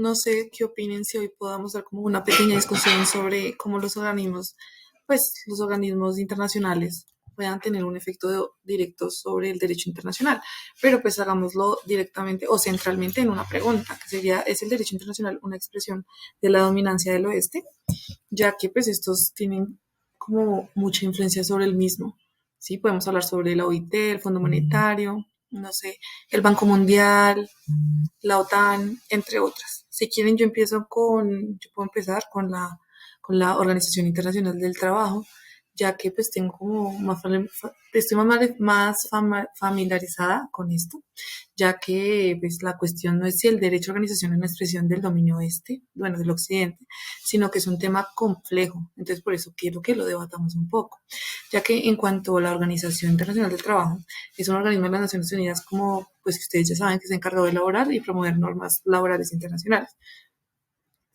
no sé qué opinen si hoy podamos dar como una pequeña discusión sobre cómo los organismos internacionales puedan tener un efecto directo sobre el derecho internacional, pero pues hagámoslo directamente o centralmente en una pregunta, que sería, ¿es el derecho internacional una expresión de la dominancia del oeste? Ya que pues estos tienen como mucha influencia sobre el mismo. Sí, podemos hablar sobre la OIT, el Fondo Monetario, no sé, el Banco Mundial, la OTAN, entre otras. Si quieren, yo puedo empezar con la Organización Internacional del Trabajo, ya que pues tengo como estoy familiarizada con esto, ya que pues la cuestión no es si el derecho a organización es una expresión del dominio oeste, bueno, del occidente, sino que es un tema complejo. Entonces, por eso quiero que lo debatamos un poco, ya que en cuanto a la Organización Internacional del Trabajo, es un organismo de las Naciones Unidas como, pues ustedes ya saben, que se encargado de elaborar y promover normas laborales internacionales.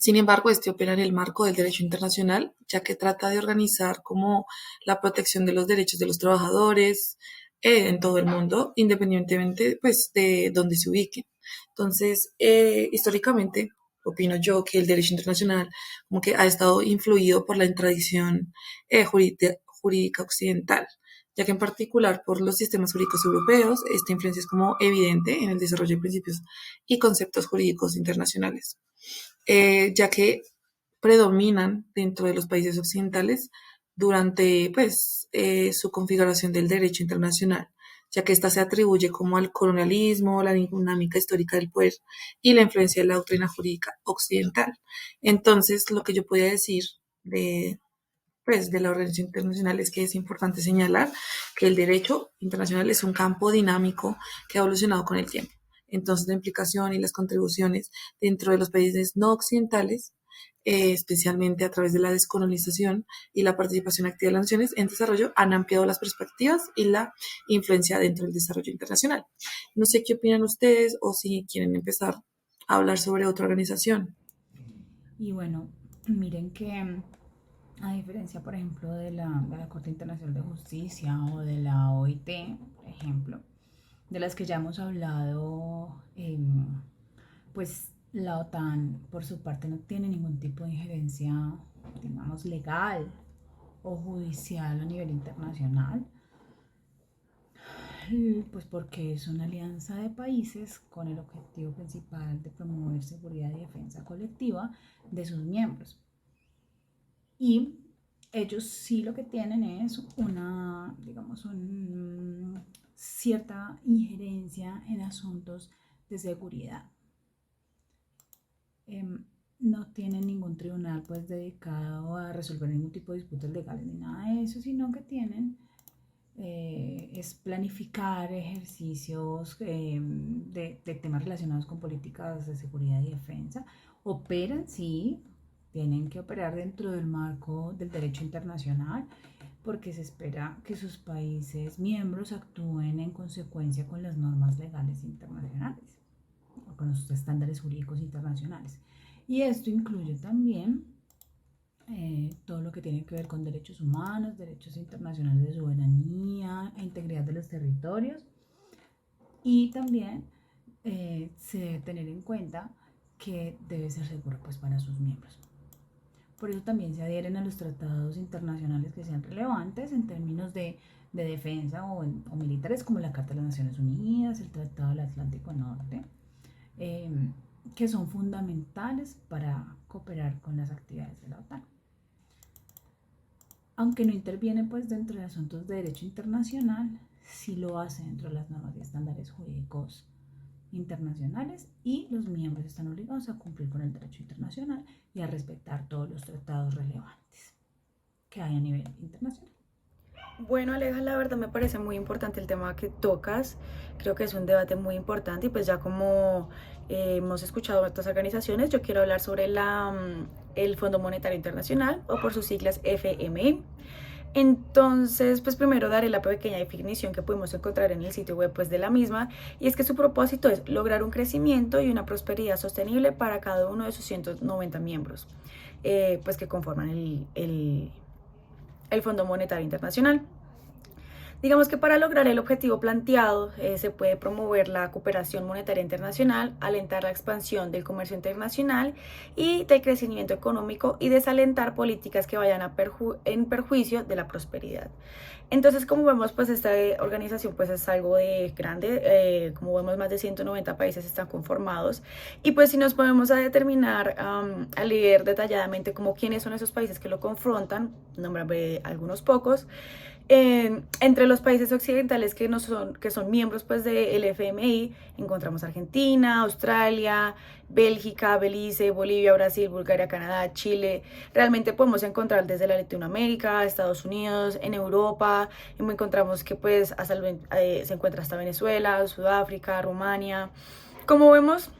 Sin embargo, este opera en el marco del derecho internacional, ya que trata de organizar como la protección de los derechos de los trabajadores en todo el mundo, independientemente pues de donde se ubiquen. Entonces, históricamente, opino yo que el derecho internacional como que ha estado influido por la tradición jurídica occidental, ya que en particular por los sistemas jurídicos europeos, esta influencia es como evidente en el desarrollo de principios y conceptos jurídicos internacionales, ya que predominan dentro de los países occidentales durante su configuración del derecho internacional, ya que ésta se atribuye como al colonialismo, la dinámica histórica del poder y la influencia de la doctrina jurídica occidental. Entonces, lo que yo podría decir de, de la organización internacional es que es importante señalar que el derecho internacional es un campo dinámico que ha evolucionado con el tiempo. Entonces, la implicación y las contribuciones dentro de los países no occidentales, especialmente a través de la descolonización y la participación activa de las naciones en desarrollo, han ampliado las perspectivas y la influencia dentro del desarrollo internacional. No sé qué opinan ustedes o si quieren empezar a hablar sobre otra organización. Y bueno, miren que a diferencia, por ejemplo, de la Corte Internacional de Justicia o de la OIT, por ejemplo, de las que ya hemos hablado, pues la OTAN, por su parte, no tiene ningún tipo de injerencia, digamos, legal o judicial a nivel internacional, pues porque es una alianza de países con el objetivo principal de promover seguridad y defensa colectiva de sus miembros. Y ellos sí lo que tienen es una, digamos, cierta injerencia en asuntos de seguridad. No tienen ningún tribunal pues dedicado a resolver ningún tipo de disputas legales ni nada de eso, sino que tienen es planificar ejercicios de temas relacionados con políticas de seguridad y defensa. Operan, sí, tienen que operar dentro del marco del derecho internacional porque se espera que sus países miembros actúen en consecuencia con las normas legales internacionales o con los estándares jurídicos internacionales. Y esto incluye también todo lo que tiene que ver con derechos humanos, derechos internacionales de soberanía e integridad de los territorios. Y también se debe tener en cuenta que debe ser seguro pues, para sus miembros. Por eso también se adhieren a los tratados internacionales que sean relevantes en términos de defensa o militares, como la Carta de las Naciones Unidas, el Tratado del Atlántico Norte, eh, que son fundamentales para cooperar con las actividades de la OTAN. Aunque no interviene pues dentro de asuntos de derecho internacional, sí lo hace dentro de las normas y estándares jurídicos internacionales, y los miembros están obligados a cumplir con el derecho internacional y a respetar todos los tratados relevantes que hay a nivel internacional. Bueno, Aleja, la verdad me parece muy importante el tema que tocas. Creo que es un debate muy importante y pues ya como hemos escuchado otras organizaciones, yo quiero hablar sobre el Fondo Monetario Internacional o por sus siglas FMI. Entonces, pues primero daré la pequeña definición que pudimos encontrar en el sitio web pues, de la misma, y es que su propósito es lograr un crecimiento y una prosperidad sostenible para cada uno de sus 190 miembros, pues que conforman el Fondo Monetario Internacional. Digamos que para lograr el objetivo planteado se puede promover la cooperación monetaria internacional, alentar la expansión del comercio internacional y del crecimiento económico y desalentar políticas que vayan en perjuicio de la prosperidad. Entonces, como vemos, pues esta organización pues es algo de grande, como vemos más de 190 países están conformados y pues si nos podemos a determinar, a leer detalladamente como quiénes son esos países que lo confrontan, nombraré algunos pocos. Entre los países occidentales que son miembros pues del FMI, encontramos Argentina, Australia, Bélgica, Belice, Bolivia, Brasil, Bulgaria, Canadá, Chile. Realmente podemos encontrar desde la Latinoamérica, Estados Unidos, en Europa, y encontramos que pues se encuentra hasta Venezuela, Sudáfrica, Rumania. Como vemos,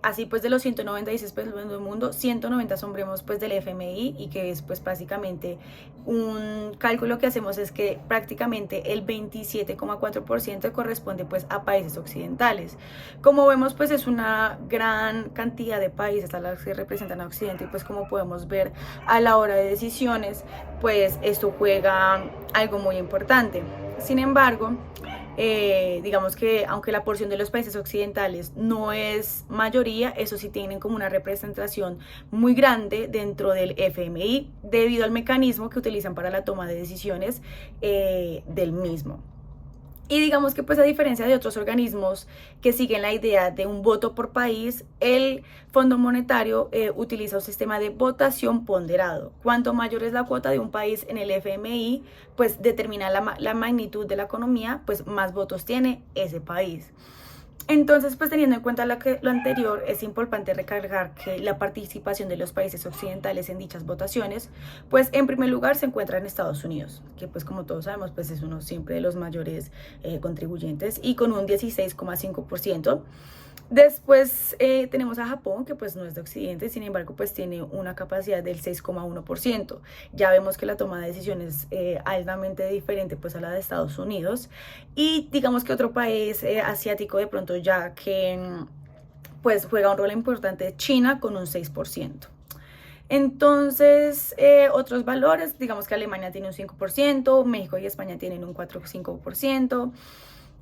así pues de los 196 países del mundo, 190 son miembros pues del FMI y que es pues básicamente un cálculo que hacemos es que prácticamente el 27,4% corresponde pues a países occidentales. Como vemos pues es una gran cantidad de países a las que representan a Occidente y pues como podemos ver a la hora de decisiones pues esto juega algo muy importante. Sin embargo, digamos que aunque la porción de los países occidentales no es mayoría, eso sí tienen como una representación muy grande dentro del FMI debido al mecanismo que utilizan para la toma de decisiones del mismo. Y digamos que pues a diferencia de otros organismos que siguen la idea de un voto por país, el Fondo Monetario utiliza un sistema de votación ponderado. Cuanto mayor es la cuota de un país en el FMI, pues determina la magnitud de la economía, pues más votos tiene ese país. Entonces, pues teniendo en cuenta lo anterior, es importante recalcar que la participación de los países occidentales en dichas votaciones, pues en primer lugar se encuentra en Estados Unidos, que pues como todos sabemos, pues es uno siempre de los mayores contribuyentes y con un 16,5%. Después tenemos a Japón, que pues no es de Occidente, sin embargo pues tiene una capacidad del 6,1%. Ya vemos que la toma de decisiones es altamente diferente pues a la de Estados Unidos. Y digamos que otro país asiático de pronto ya que pues juega un rol importante, China con un 6%. Entonces, otros valores, digamos que Alemania tiene un 5%, México y España tienen un 4,5%.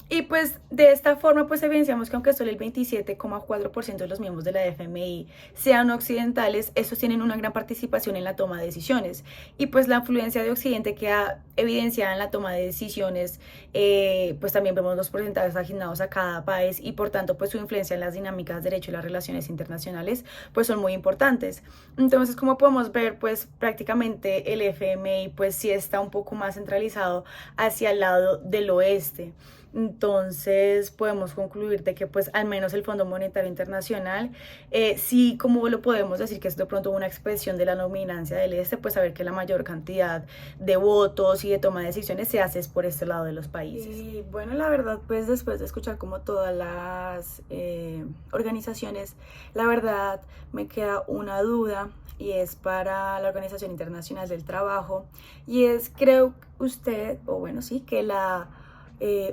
Y pues de esta forma pues evidenciamos que aunque solo el 27,4% de los miembros de la FMI sean occidentales, estos tienen una gran participación en la toma de decisiones. Y pues la influencia de Occidente queda evidenciada en la toma de decisiones, pues también vemos los porcentajes asignados a cada país y por tanto pues su influencia en las dinámicas de derecho y las relaciones internacionales pues son muy importantes. Entonces, como podemos ver, pues prácticamente el FMI pues sí está un poco más centralizado hacia el lado del oeste. Entonces podemos concluir de que pues al menos el Fondo Monetario Internacional, sí, como lo podemos decir que es de pronto una expresión de la dominancia del este, pues saber que la mayor cantidad de votos y de toma de decisiones se hace es por este lado de los países. Y bueno, la verdad pues después de escuchar como todas las organizaciones, la verdad me queda una duda y es para la Organización Internacional del Trabajo y es, creo usted, o bueno, sí, que la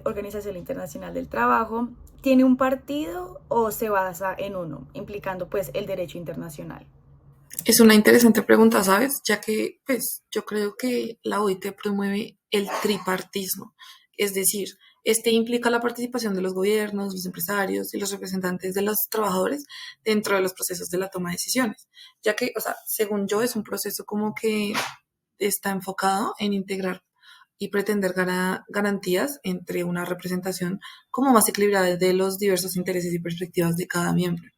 Organización Internacional del Trabajo tiene un partido o se basa en uno, implicando pues el derecho internacional. Es una interesante pregunta, ¿sabes? Ya que, pues, yo creo que la OIT promueve el tripartismo, es decir, este implica la participación de los gobiernos, los empresarios y los representantes de los trabajadores dentro de los procesos de la toma de decisiones, ya que, o sea, según yo, es un proceso como que está enfocado en integrar y pretender garantías entre una representación como más equilibrada de los diversos intereses y perspectivas de cada miembro.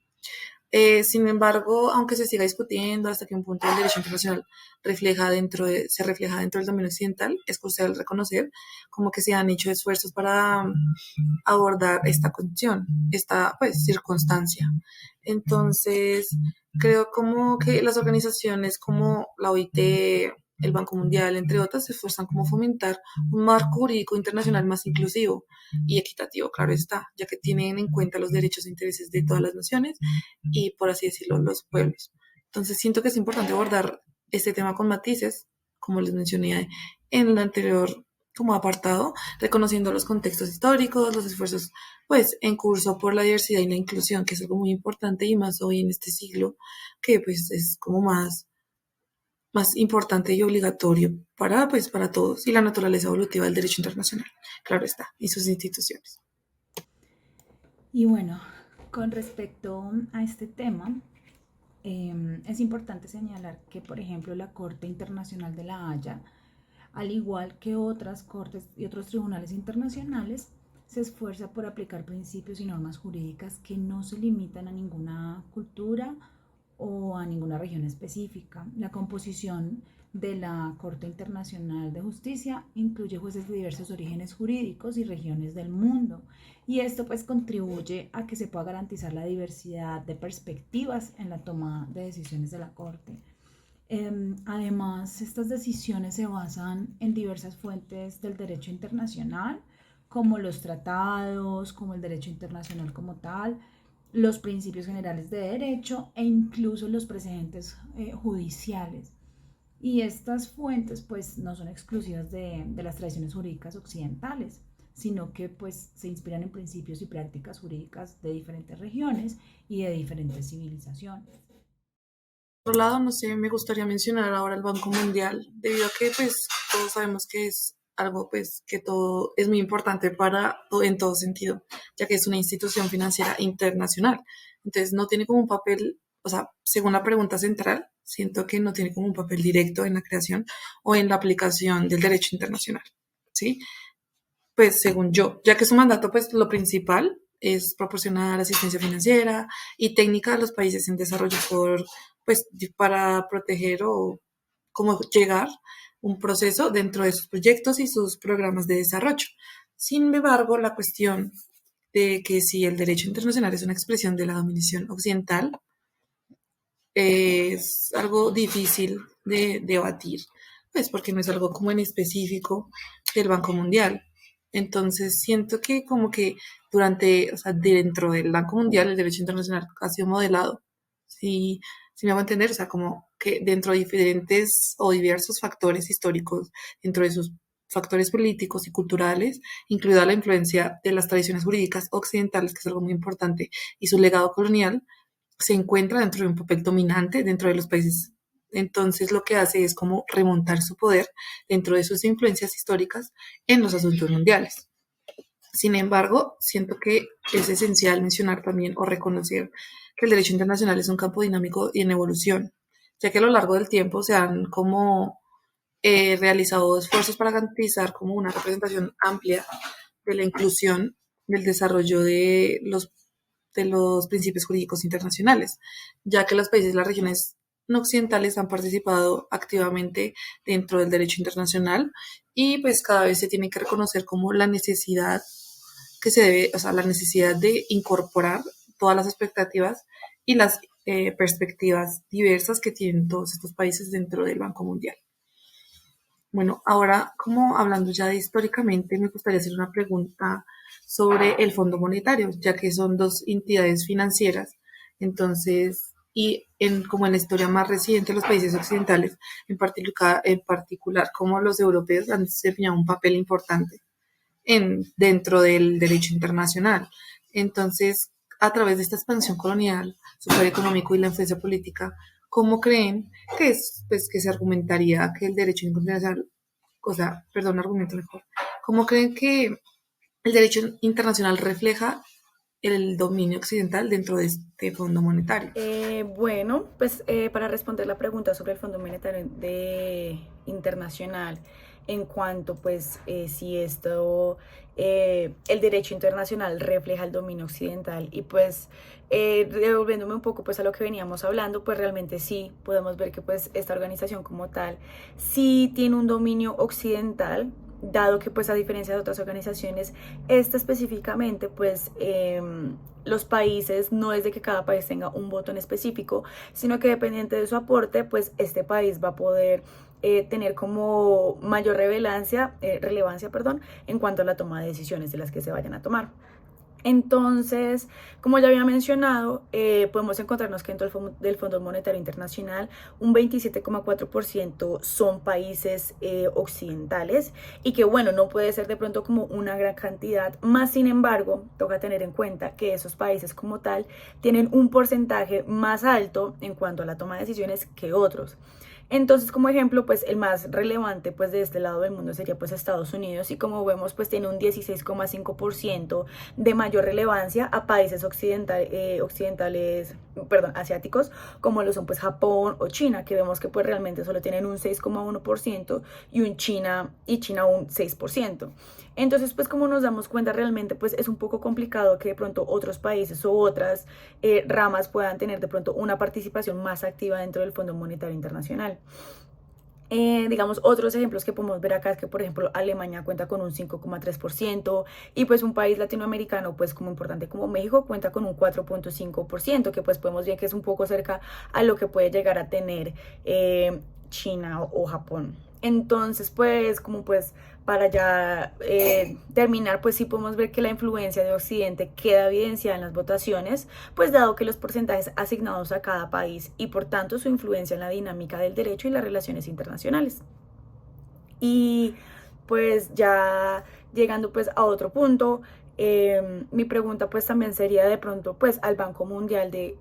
Sin embargo, aunque se siga discutiendo hasta que un punto del derecho internacional se refleja dentro del dominio occidental, es crucial reconocer como que se han hecho esfuerzos para abordar esta condición, esta pues circunstancia. Entonces, creo como que las organizaciones como la OIT, el Banco Mundial, entre otras, se esfuerzan como fomentar un marco jurídico internacional más inclusivo y equitativo, claro está, ya que tienen en cuenta los derechos e intereses de todas las naciones y, por así decirlo, los pueblos. Entonces, siento que es importante abordar este tema con matices, como les mencioné en el anterior como apartado, reconociendo los contextos históricos, los esfuerzos pues en curso por la diversidad y la inclusión, que es algo muy importante y más hoy en este siglo, que pues es como más más importante y obligatorio para todos y la naturaleza evolutiva del derecho internacional, claro está, y sus instituciones. Y bueno, con respecto a este tema, es importante señalar que, por ejemplo, la Corte Internacional de la Haya, al igual que otras cortes y otros tribunales internacionales, se esfuerza por aplicar principios y normas jurídicas que no se limitan a ninguna cultura o a ninguna región específica. La composición de la Corte Internacional de Justicia incluye jueces de diversos orígenes jurídicos y regiones del mundo, y esto pues contribuye a que se pueda garantizar la diversidad de perspectivas en la toma de decisiones de la Corte. Además, estas decisiones se basan en diversas fuentes del derecho internacional, como los tratados, como el derecho internacional como tal, los principios generales de derecho e incluso los precedentes judiciales. Y estas fuentes pues no son exclusivas de las tradiciones jurídicas occidentales, sino que pues se inspiran en principios y prácticas jurídicas de diferentes regiones y de diferentes civilizaciones. Por otro lado, no sé, me gustaría mencionar ahora el Banco Mundial, debido a que pues todos sabemos que es algo pues que todo es muy importante en todo sentido, ya que es una institución financiera internacional. Entonces no tiene como un papel, o sea, según la pregunta central, siento que no tiene como un papel directo en la creación o en la aplicación del derecho internacional, ¿sí? Pues según yo, ya que su mandato, pues lo principal es proporcionar asistencia financiera y técnica a los países en desarrollo pues, para proteger o cómo llegar un proceso dentro de sus proyectos y sus programas de desarrollo. Sin embargo, la cuestión de que si el derecho internacional es una expresión de la dominación occidental es algo difícil de debatir, pues porque no es algo como en específico del Banco Mundial. Entonces siento que como que o sea, dentro del Banco Mundial el derecho internacional ha sido modelado, si me hago entender, o sea, como que dentro de diferentes o diversos factores históricos, dentro de sus factores políticos y culturales, incluida la influencia de las tradiciones jurídicas occidentales, que es algo muy importante, y su legado colonial, se encuentra dentro de un papel dominante dentro de los países. Entonces lo que hace es como remontar su poder dentro de sus influencias históricas en los asuntos mundiales. Sin embargo, siento que es esencial mencionar también o reconocer que el derecho internacional es un campo dinámico y en evolución, ya que a lo largo del tiempo se han como realizado esfuerzos para garantizar como una representación amplia de la inclusión del desarrollo de los principios jurídicos internacionales, ya que los países y las regiones no occidentales han participado activamente dentro del derecho internacional y pues cada vez se tiene que reconocer como la necesidad que se debe, o sea, la necesidad de incorporar todas las expectativas y las perspectivas diversas que tienen todos estos países dentro del Banco Mundial. Bueno, ahora como hablando ya de históricamente, me gustaría hacer una pregunta sobre el Fondo Monetario, ya que son dos entidades financieras. Entonces, como en la historia más reciente, los países occidentales, en particular como los europeos, han desempeñado un papel importante dentro del derecho internacional. Entonces, a través de esta expansión colonial, su poder económico y la influencia política, ¿cómo creen pues, que se argumentaría que el derecho internacional, argumento mejor, ¿cómo creen que el derecho internacional refleja el dominio occidental dentro de este Fondo Monetario? Bueno, pues para responder la pregunta sobre el Fondo Monetario Internacional, en cuanto pues si el derecho internacional refleja el dominio occidental y pues devolviéndome un poco pues a lo que veníamos hablando, pues realmente sí podemos ver que pues esta organización como tal sí tiene un dominio occidental, dado que pues a diferencia de otras organizaciones, esta específicamente pues los países no es de que cada país tenga un voto en específico, sino que dependiente de su aporte pues este país va a poder tener como mayor relevancia, en cuanto a la toma de decisiones de las que se vayan a tomar. Entonces, como ya había mencionado, podemos encontrarnos que dentro del Fondo Monetario Internacional un 27,4% son países occidentales y que bueno, no puede ser de pronto como una gran cantidad, más sin embargo, toca tener en cuenta que esos países como tal tienen un porcentaje más alto en cuanto a la toma de decisiones que otros. Entonces, como ejemplo, pues el más relevante pues de este lado del mundo sería pues Estados Unidos y como vemos pues tiene un 16,5% de mayor relevancia a países occidentales, perdón, asiáticos, como lo son pues Japón o China, que vemos que pues realmente solo tienen un 6,1% y China un 6%. Entonces, pues como nos damos cuenta, realmente pues es un poco complicado que de pronto otros países o otras ramas puedan tener de pronto una participación más activa dentro del Fondo Monetario Internacional. Digamos, otros ejemplos que podemos ver acá es que, por ejemplo, Alemania cuenta con un 5,3% y pues un país latinoamericano, pues como importante como México, cuenta con un 4,5%, que pues podemos ver que es un poco cerca a lo que puede llegar a tener China o Japón. Entonces, pues, como pues para ya terminar, pues sí podemos ver que la influencia de Occidente queda evidenciada en las votaciones, pues dado que los porcentajes asignados a cada país y por tanto su influencia en la dinámica del derecho y las relaciones internacionales. Y pues ya llegando pues a otro punto, mi pregunta pues también sería de pronto pues al Banco Mundial de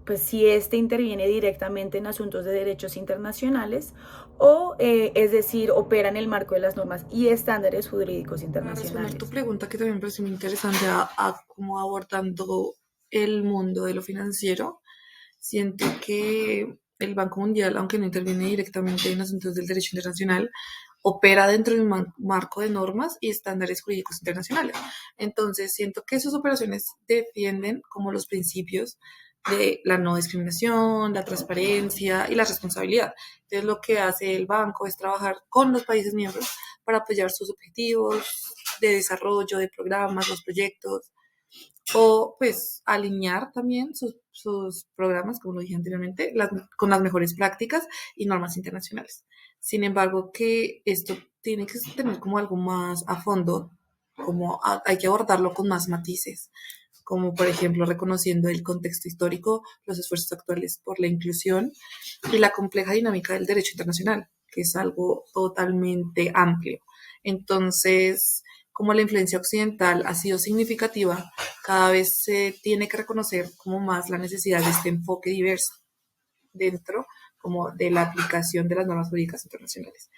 pues si este interviene directamente en asuntos de derechos internacionales o es decir, opera en el marco de las normas y estándares jurídicos Para responder tu internacionales. pregunta, que también me parece muy interesante a cómo abordando el mundo de lo financiero, siento que el Banco Mundial, aunque no interviene directamente en asuntos del derecho internacional, opera dentro de un marco de normas y estándares jurídicos internacionales. Entonces, siento que sus operaciones defienden como los principios de la no discriminación, la transparencia y la responsabilidad. Entonces, lo que hace el banco es trabajar con los países miembros para apoyar sus objetivos de desarrollo de programas, los proyectos, o pues alinear también sus programas, como lo dije anteriormente, con las mejores prácticas y normas internacionales. Sin embargo, que esto tiene que tener como algo más a fondo, hay que abordarlo con más matices, como por ejemplo reconociendo el contexto histórico, los esfuerzos actuales por la inclusión y la compleja dinámica del derecho internacional, que es algo totalmente amplio. Entonces, como la influencia occidental ha sido significativa, cada vez se tiene que reconocer como más la necesidad de este enfoque diverso dentro como de la aplicación de las normas jurídicas internacionales.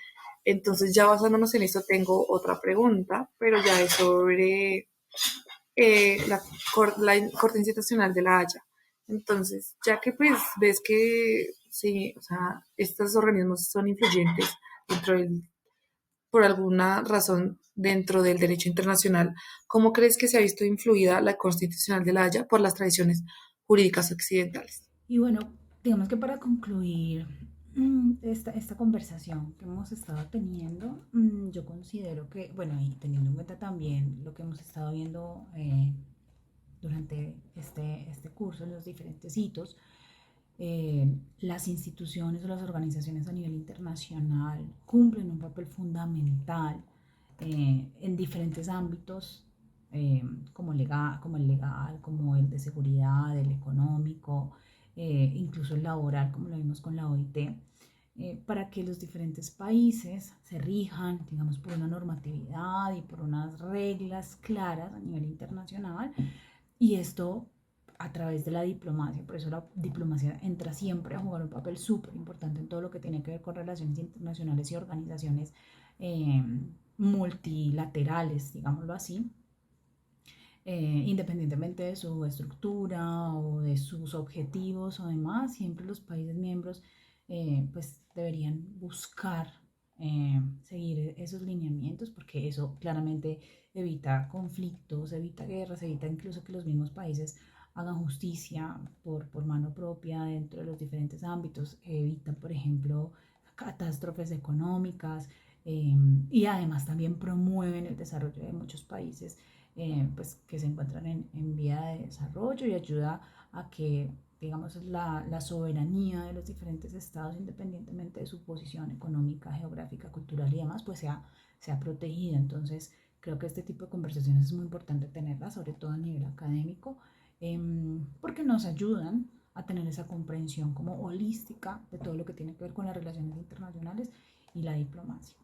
Entonces, ya basándonos en esto, tengo otra pregunta, pero ya es sobre la Corte Institucional de la Haya. Entonces, ya que pues ves que sí, o sea, estos organismos son influyentes dentro del, por alguna razón dentro del derecho internacional, ¿cómo crees que se ha visto influida la Constitucional de la Haya por las tradiciones jurídicas occidentales? Y bueno, digamos que para concluir esta conversación que hemos estado teniendo, yo considero que, bueno, y teniendo en cuenta también lo que hemos estado viendo durante este curso, los diferentes hitos, las instituciones o las organizaciones a nivel internacional cumplen un papel fundamental en diferentes ámbitos, como el legal, como el de seguridad, el económico, incluso el laboral, como lo vimos con la OIT, para que los diferentes países se rijan, digamos, por una normatividad y por unas reglas claras a nivel internacional. Y esto a través de la diplomacia, por eso la diplomacia entra siempre a jugar un papel súper importante en todo lo que tiene que ver con relaciones internacionales y organizaciones eh, multilaterales, digámoslo así, independientemente de su estructura o de sus objetivos o demás, siempre los países miembros pues deberían buscar seguir esos lineamientos porque eso claramente evita conflictos, evita guerras, evita incluso que los mismos países hagan justicia por mano propia dentro de los diferentes ámbitos, evita, por ejemplo, catástrofes económicas y además también promueven el desarrollo de muchos países pues, que se encuentran en vía de desarrollo y ayuda a que digamos, la soberanía de los diferentes estados, independientemente de su posición económica, geográfica, cultural y demás, pues sea protegida. Entonces, creo que este tipo de conversaciones es muy importante tenerlas, sobre todo a nivel académico, porque nos ayudan a tener esa comprensión como holística de todo lo que tiene que ver con las relaciones internacionales y la diplomacia.